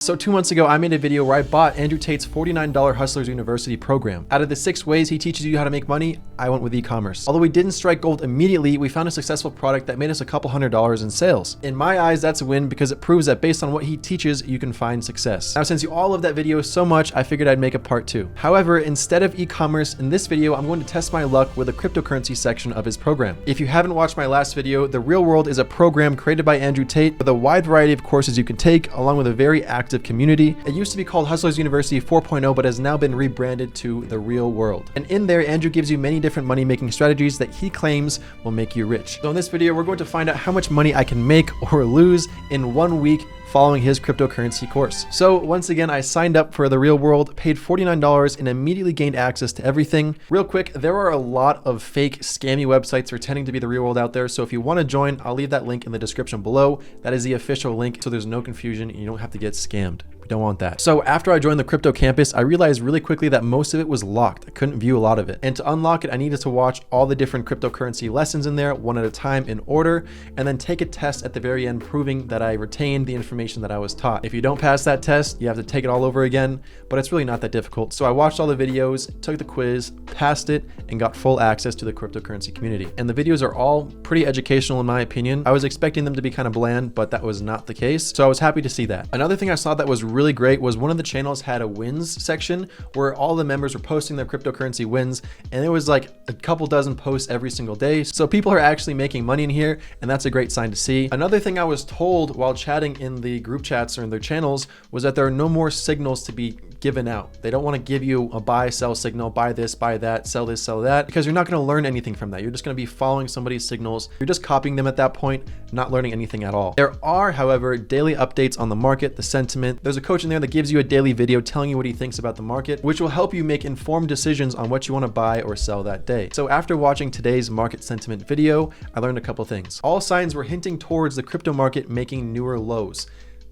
So 2 months ago, I made a video where I bought Andrew Tate's $49 Hustlers University program. Out of the 6 ways he teaches you how to make money, I went with e-commerce. Although we didn't strike gold immediately, we found a successful product that made us a couple $100s in sales. In my eyes, that's a win because it proves that based on what he teaches, you can find success. Now, since you all love that video so much, I figured I'd make a part 2. However, instead of e-commerce, in this video, I'm going to test my luck with the cryptocurrency section of his program. If you haven't watched my last video, The Real World is a program created by Andrew Tate with a wide variety of courses you can take, along with a very active community. It used to be called Hustlers University 4.0, but has now been rebranded to The Real World. And in there, Andrew gives you many different money-making strategies that he claims will make you rich. So in this video, we're going to find out how much money I can make or lose in 1 week following his cryptocurrency course. So once again, I signed up for The Real World, paid $49 and immediately gained access to everything. Real quick, there are a lot of fake scammy websites pretending to be The Real World out there. So if you want to join, I'll leave that link in the description below. That is the official link, so there's no confusion and you don't have to get scammed. Don't want that. So after I joined the crypto campus, I realized really quickly that most of it was locked. I couldn't view a lot of it. And to unlock it, I needed to watch all the different cryptocurrency lessons in there one at a time in order, and then take a test at the very end proving that I retained the information that I was taught. If you don't pass that test, you have to take it all over again, but it's really not that difficult. So I watched all the videos, took the quiz, passed it, and got full access to the cryptocurrency community. And the videos are all pretty educational in my opinion. I was expecting them to be kind of bland, but that was not the case. So I was happy to see that. Another thing I saw that was really great was one of the channels had a wins section where all the members were posting their cryptocurrency wins, and there was like a couple dozen posts every single day. So people are actually making money in here, and that's a great sign to see. Another thing I was told while chatting in the group chats or in their channels was that there are no more signals to be given out. They don't want to give you a buy, sell signal, buy this, buy that, sell this, sell that, because you're not going to learn anything from that. You're just going to be following somebody's signals. You're just copying them at that point, not learning anything at all. There are, however, daily updates on the market, the sentiment. There's a coach in there that gives you a daily video telling you what he thinks about the market, which will help you make informed decisions on what you want to buy or sell that day. So after watching today's market sentiment video, I learned a couple things. All signs were hinting towards the crypto market making newer lows.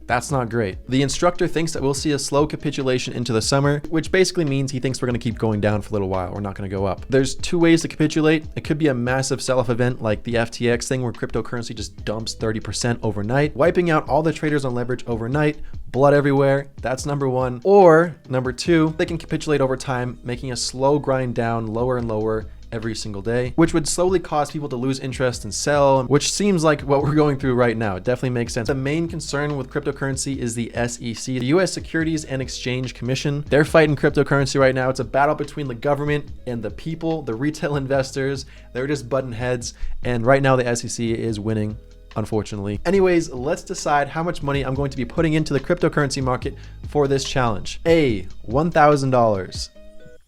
That's not great. The instructor thinks that we'll see a slow capitulation into the summer, which basically means he thinks we're going to keep going down for a little while. We're not going to go up. There's 2 ways to capitulate. It could be a massive sell-off event like the FTX thing where cryptocurrency just dumps 30% overnight, wiping out all the traders on leverage overnight, blood everywhere. That's number 1. Or number 2, they can capitulate over time, making a slow grind down lower and lower every single day, which would slowly cause people to lose interest and sell, which seems like what we're going through right now. It definitely makes sense. The main concern with cryptocurrency is the SEC, the US Securities and Exchange Commission. They're fighting cryptocurrency right now. It's a battle between the government and the people, the retail investors. They're just butting heads. And right now the SEC is winning, unfortunately. Anyways, let's decide how much money I'm going to be putting into the cryptocurrency market for this challenge. A, $1,000.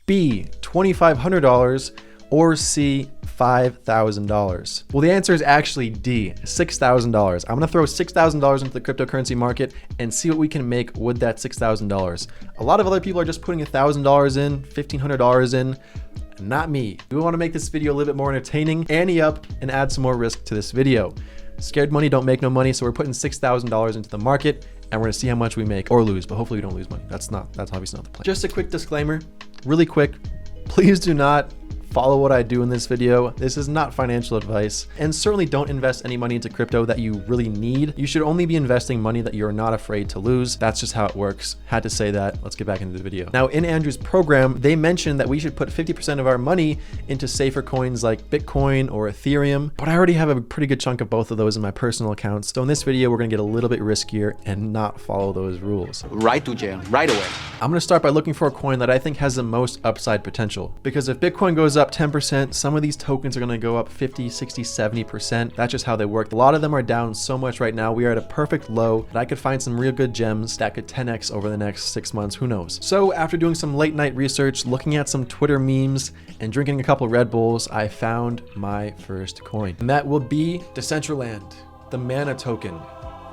B, $2,500. Or C, $5,000? Well, the answer is actually D, $6,000. I'm gonna throw $6,000 into the cryptocurrency market and see what we can make with that $6,000. A lot of other people are just putting $1,000 in, $1,500 in. Not me. We wanna make this video a little bit more entertaining, ante up, and add some more risk to this video. Scared money don't make no money, so we're putting $6,000 into the market, and we're gonna see how much we make or lose, but hopefully we don't lose money. That's obviously not the plan. Just a quick disclaimer, really quick, please do not follow what I do in this video. This is not financial advice, and certainly don't invest any money into crypto that you really need. You should only be investing money that you're not afraid to lose. That's just how it works. Had to say that. Let's get back into the video. Now, in Andrew's program, they mentioned that we should put 50% of our money into safer coins like Bitcoin or Ethereum, but I already have a pretty good chunk of both of those in my personal accounts. So in this video, we're gonna get a little bit riskier and not follow those rules. Right to jail, right away. I'm gonna start by looking for a coin that I think has the most upside potential, because if Bitcoin goes up 10%, some of these tokens are going to go up 50, 60, 70%. That's just how they work. A lot of them are down so much right now. We are at a perfect low that I could find some real good gems that could 10x over the next 6 months. Who knows? So after doing some late night research, looking at some Twitter memes, and drinking a couple Red Bulls, I found my first coin. And that will be Decentraland, the Mana token.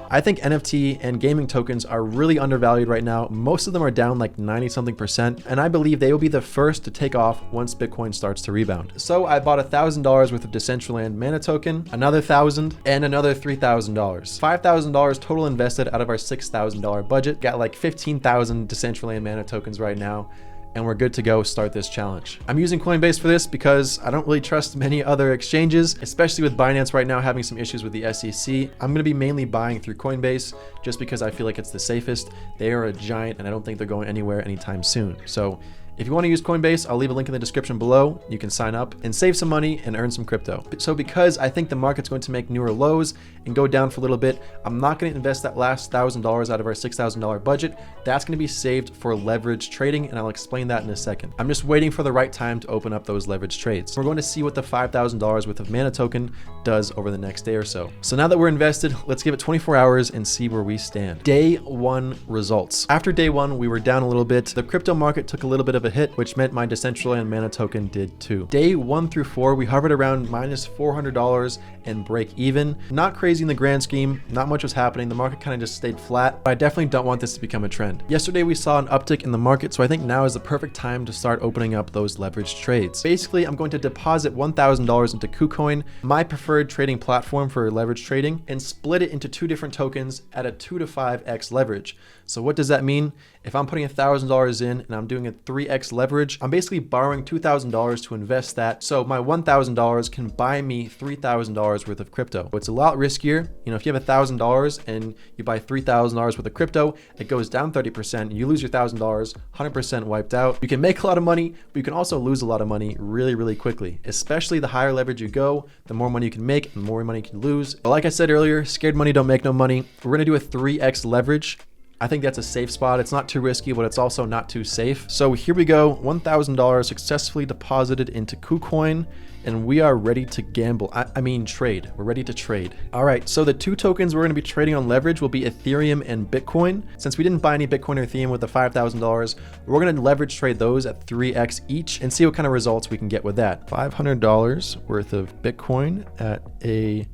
I think NFT and gaming tokens are really undervalued right now. Most of them are down like 90-something%, and I believe they will be the first to take off once Bitcoin starts to rebound. So I bought $1,000 worth of Decentraland Mana token, another $1,000, and another $3,000. $5,000 total invested out of our $6,000 budget. Got like 15,000 Decentraland Mana tokens right now. and we're good to go start this challenge. I'm using Coinbase for this because I don't really trust many other exchanges, especially with Binance right now having some issues with the SEC. I'm gonna be mainly buying through Coinbase just because I feel like it's the safest. They are a giant and I don't think they're going anywhere anytime soon. So if you want to use Coinbase, I'll leave a link in the description below. You can sign up and save some money and earn some crypto. So because I think the market's going to make newer lows and go down for a little bit, I'm not going to invest that last $1,000 out of our $6,000 budget. That's going to be saved for leverage trading, and I'll explain that in a second. I'm just waiting for the right time to open up those leverage trades. We're going to see what the $5,000 worth of mana token does over the next day or so. So now that we're invested, let's give it 24 hours and see where we stand. Day 1 results. After day 1, we were down a little bit. The crypto market took a little bit of a hit, which meant my Decentraland mana token did too. Day 1 through 4, we hovered around minus $400 and break even. Not crazy in the grand scheme, not much was happening. The market kind of just stayed flat, but I definitely don't want this to become a trend. Yesterday we saw an uptick in the market, so I think now is the perfect time to start opening up those leveraged trades. Basically, I'm going to deposit $1,000 into KuCoin, my preferred trading platform for leverage trading, and split it into 2 different tokens at a 2 to 5x leverage. So what does that mean? If I'm putting $1,000 in and I'm doing a 3x leverage, I'm basically borrowing $2,000 to invest that. So my $1,000 can buy me $3,000 worth of crypto. It's a lot riskier. You know, if you have $1,000 and you buy $3,000 worth of crypto, it goes down 30%. You lose your $1,000, 100% wiped out. You can make a lot of money, but you can also lose a lot of money really, really quickly. Especially the higher leverage you go, the more money you can make and the more money you can lose. But like I said earlier, scared money don't make no money. We're gonna do a 3x leverage. I think that's a safe spot. It's not too risky, but it's also not too safe. So here we go, $1,000 successfully deposited into KuCoin, and we are ready to gamble. I mean trade. We're ready to trade. All right, so the 2 tokens we're gonna be trading on leverage will be Ethereum and Bitcoin. Since we didn't buy any Bitcoin or Ethereum with the $5,000, we're gonna leverage trade those at 3x each and see what kind of results we can get with that. $500 worth of Bitcoin at a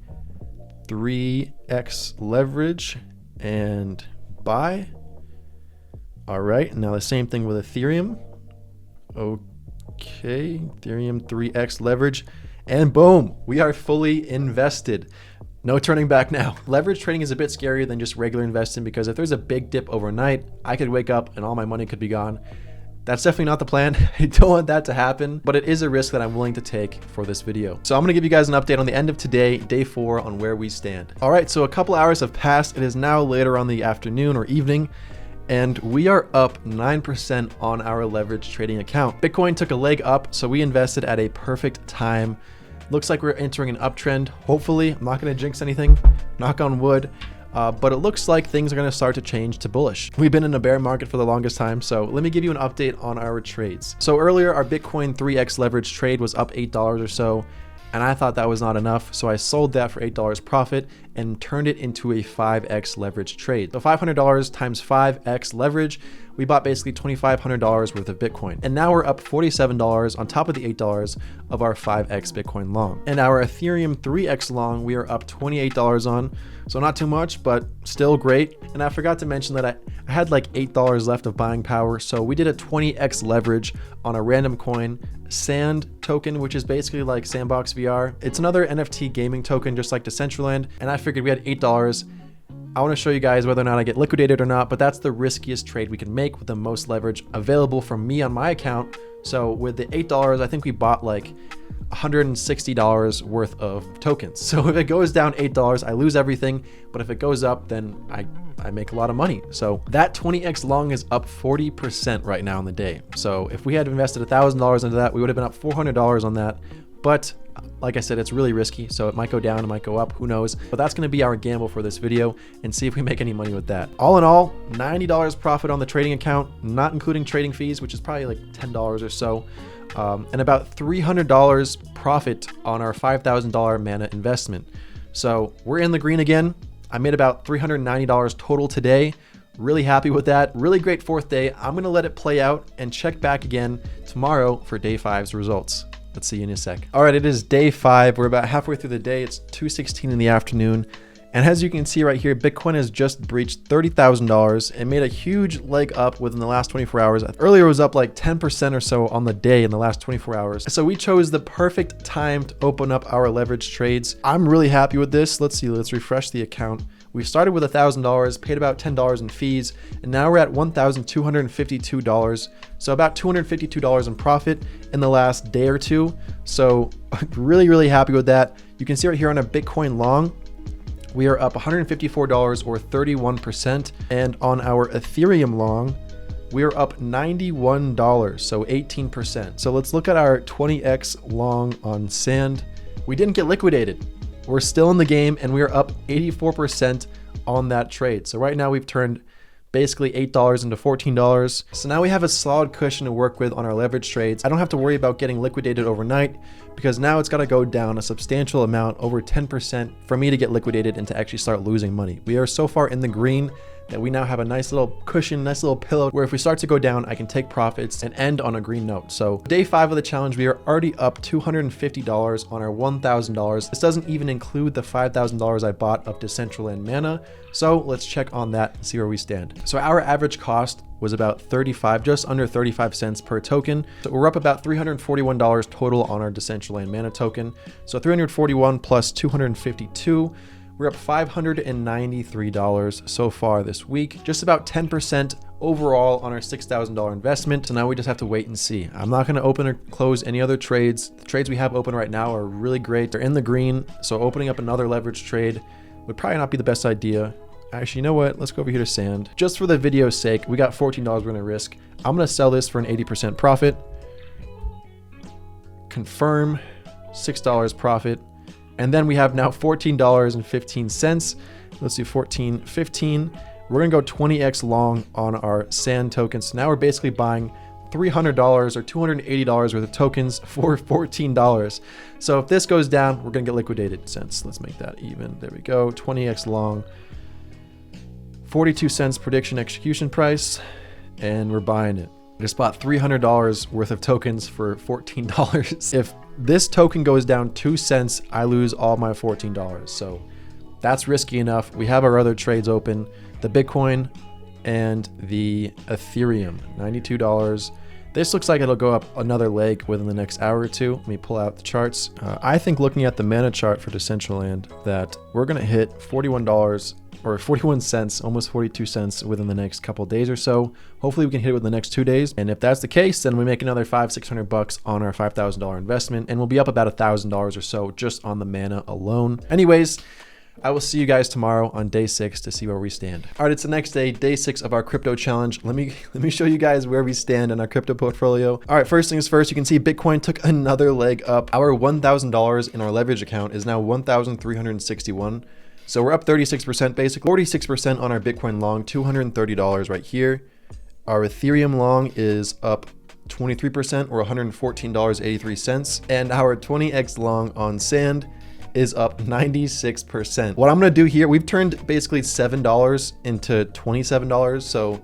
3x leverage and buy. All right, now the same thing with Ethereum. Okay, Ethereum 3x leverage, and boom, we are fully invested. No turning back now. Leverage trading is a bit scarier than just regular investing because if there's a big dip overnight, I could wake up and all my money could be gone. That's definitely not the plan. I don't want that to happen, but it is a risk that I'm willing to take for this video. So I'm gonna give you guys an update on the end of today, day 4, on where we stand. All right, so a couple hours have passed. It is now later on the afternoon or evening, and we are up 9% on our leverage trading account. Bitcoin took a leg up, so we invested at a perfect time. Looks like we're entering an uptrend. Hopefully, I'm not gonna jinx anything, knock on wood. But it looks like things are going to start to change to bullish. We've been in a bear market for the longest time, so let me give you an update on our trades. So earlier, our Bitcoin 3x leverage trade was up $8 or so, and I thought that was not enough, so I sold that for $8 profit and turned it into a 5x leverage trade. So $500 times 5x leverage, we bought basically $2,500 worth of Bitcoin. And now we're up $47 on top of the $8 of our 5x Bitcoin long. And our Ethereum 3x long, we are up $28 on. So not too much, but still great. And I forgot to mention that I had like $8 left of buying power. So we did a 20x leverage on a random coin, Sand token, which is basically like Sandbox VR. It's another NFT gaming token, just like Decentraland. And I figured we had $8. I want to show you guys whether or not I get liquidated or not, but that's the riskiest trade we can make with the most leverage available from me on my account. So with the $8, I think we bought like $160 worth of tokens. So if it goes down $8, I lose everything. But if it goes up, then I make a lot of money. So that 20x long is up 40% right now in the day. So if we had invested $1,000 into that, we would have been up $400 on that. But like I said, it's really risky, so it might go down, it might go up, who knows. But that's gonna be our gamble for this video and see if we make any money with that. All in all, $90 profit on the trading account, not including trading fees, which is probably like $10 or so. And about $300 profit on our $5,000 mana investment. So we're in the green again. I made about $390 total today. Really happy with that. Really great 4th day. I'm gonna let it play out and check back again tomorrow for day 5's results. Let's see you in a sec. All right, it is day 5. We're about halfway through the day. It's 2:16 in the afternoon. And as you can see right here, Bitcoin has just breached $30,000 and made a huge leg up within the last 24 hours. Earlier it was up like 10% or so on the day in the last 24 hours. So we chose the perfect time to open up our leverage trades. I'm really happy with this. Let's see, let's refresh the account. We started with $1,000, paid about $10 in fees, and now we're at $1,252. So about $252 in profit in the last day or two. So really, really happy with that. You can see right here on a Bitcoin long, we are up $154 or 31. And on our Ethereum long, we are up $91, so 18%. So let's look at our 20x long on Sand. We didn't get liquidated. We're still in the game and we are up 84% on that trade. So right now we've turned basically $8 into $14. So now we have a solid cushion to work with on our leverage trades. I don't have to worry about getting liquidated overnight because now it's got to go down a substantial amount, over 10%, for me to get liquidated and to actually start losing money. We are so far in the green that we now have a nice little cushion, nice little pillow where if we start to go down, I can take profits and end on a green note. So day 5 of the challenge, we are already up $250 on our $1,000. This doesn't even include the $5,000 I bought of Decentraland Mana. So let's check on that and see where we stand. So our average cost was about 35, just under 35 cents per token. So we're up about $341 total on our Decentraland Mana token. So 341 plus 252. We're up $593 so far this week, just about 10% overall on our $6,000 investment. So now we just have to wait and see. I'm not going to open or close any other trades. The trades we have open right now are really great. They're in the green. So opening up another leverage trade would probably not be the best idea. Actually, you know what? Let's go over here to Sand. Just for the video's sake, we got $14 we're going to risk. I'm going to sell this for an 80% profit. Confirm, $6 profit. And then we have now $14.15. Let's do 14.15. We're gonna go 20x long on our Sand tokens. So now we're basically buying $300 or $280 worth of tokens for $14. So if this goes down, we're gonna get liquidated cents. Let's make that even. There we go. 20x long, 42 cents prediction execution price, and we're buying it. I just bought $300 worth of tokens for $14. If this token goes down 2 cents, I lose all my $14. So that's risky enough. We have our other trades open, the Bitcoin and the Ethereum, $92. This looks like it'll go up another leg within the next hour or two. Let me pull out the charts. I think looking at the mana chart for Decentraland that we're gonna hit $41 or 41 cents, almost 42 cents within the next couple days or so. Hopefully we can hit it within the next 2 days. And if that's the case, then we make another $500-600 on our $5,000 investment, and we'll be up about $1,000 or so just on the mana alone. Anyways, I will see you guys tomorrow on day 6 to see where we stand. All right, it's the next day, day 6 of our crypto challenge. Let me show you guys where we stand in our crypto portfolio. All right, first things first, you can see Bitcoin took another leg up. Our $1,000 in our leverage account is now 1,361. So we're up 36%, basically 46% on our Bitcoin long, $230 right here. Our Ethereum long is up 23% or $114.83. And our 20x long on Sand is up 96%. What I'm gonna do here, we've turned basically $7 into $27. So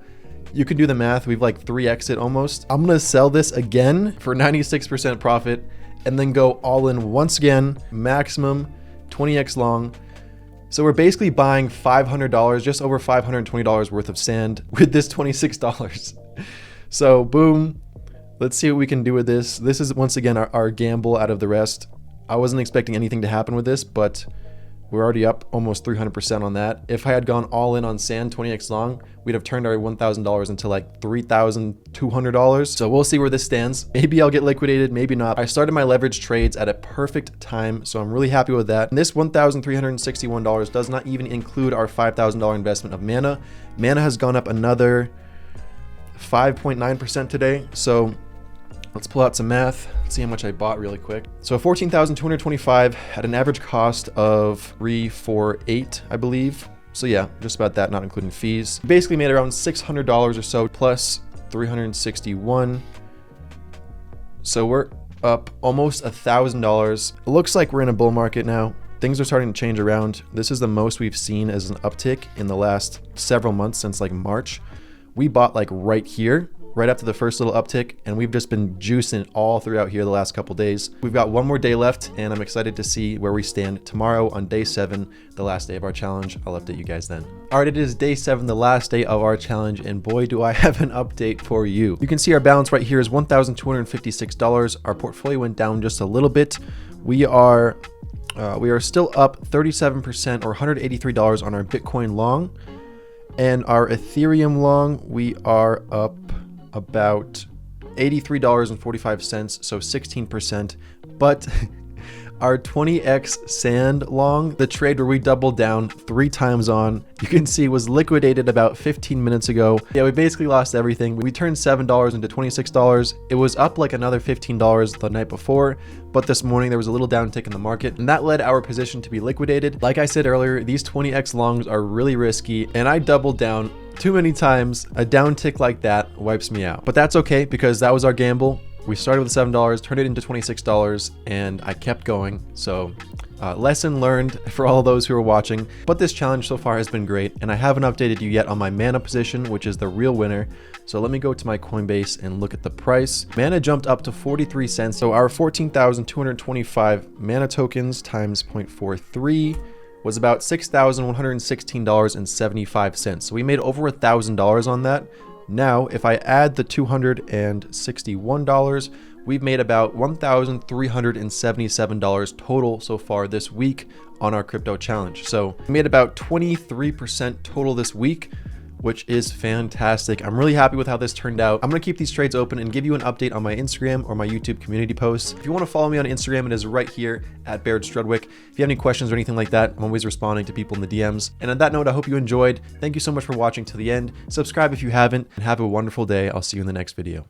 you can do the math. We've like 3x it almost. I'm gonna sell this again for 96% profit and then go all in once again, maximum 20x long. So we're basically buying $500, just over $520 worth of Sand with this $26. So boom, let's see what we can do with this. This is once again our gamble out of the rest. I wasn't expecting anything to happen with this, but we're already up almost 300% on that. If I had gone all in on Sand 20x long, we'd have turned our $1,000 into like $3,200. So we'll see where this stands. Maybe I'll get liquidated, maybe not. I started my leverage trades at a perfect time, so I'm really happy with that. And this $1,361 does not even include our $5,000 investment of Mana. Mana has gone up another 5.9% today. So let's pull out some math. Let's see how much I bought really quick. So 14,225 at an average cost of 348, I believe. So yeah, just about that, not including fees. Basically made around $600 or so plus 361. So we're up almost $1,000. It looks like we're in a bull market now. Things are starting to change around. This is the most we've seen as an uptick in the last several months since like March. We bought like right here, right after the first little uptick, and we've just been juicing all throughout here the last couple days. We've got one more day left, and I'm excited to see where we stand tomorrow on day 7, the last day of our challenge. I'll update you guys then. All right, it is day 7, the last day of our challenge, and boy, do I have an update for you. You can see our balance right here is $1,256. Our portfolio went down just a little bit. We are We are still up 37% or $183 on our Bitcoin long, and our Ethereum long, we are up about $83.45, so 16%. But our 20x sand long, the trade where we doubled down 3 times on, you can see was liquidated about 15 minutes ago. Yeah, we basically lost everything. We turned $7 into $26. It was up like another $15 the night before, but this morning there was a little downtick in the market, and that led our position to be liquidated. Like I said earlier, these 20x longs are really risky, and I doubled down too many times. A downtick like that wipes me out. But that's okay, because that was our gamble. We started with $7, turned it into $26, and I kept going. So lesson learned for all those who are watching. But this challenge so far has been great, and I haven't updated you yet on my mana position, which is the real winner. So let me go to my Coinbase and look at the price. Mana jumped up to 43 cents. So our 14,225 mana tokens times 0.43 was about $6,116.75. So we made over $1,000 on that. Now, if I add the $261, we've made about $1,377 total so far this week on our crypto challenge. So we made about 23% total this week, which is fantastic. I'm really happy with how this turned out. I'm gonna keep these trades open and give you an update on my Instagram or my YouTube community posts. If you wanna follow me on Instagram, it is right here at Baird Strudwick. If you have any questions or anything like that, I'm always responding to people in the DMs. And on that note, I hope you enjoyed. Thank you so much for watching to the end. Subscribe if you haven't, and have a wonderful day. I'll see you in the next video.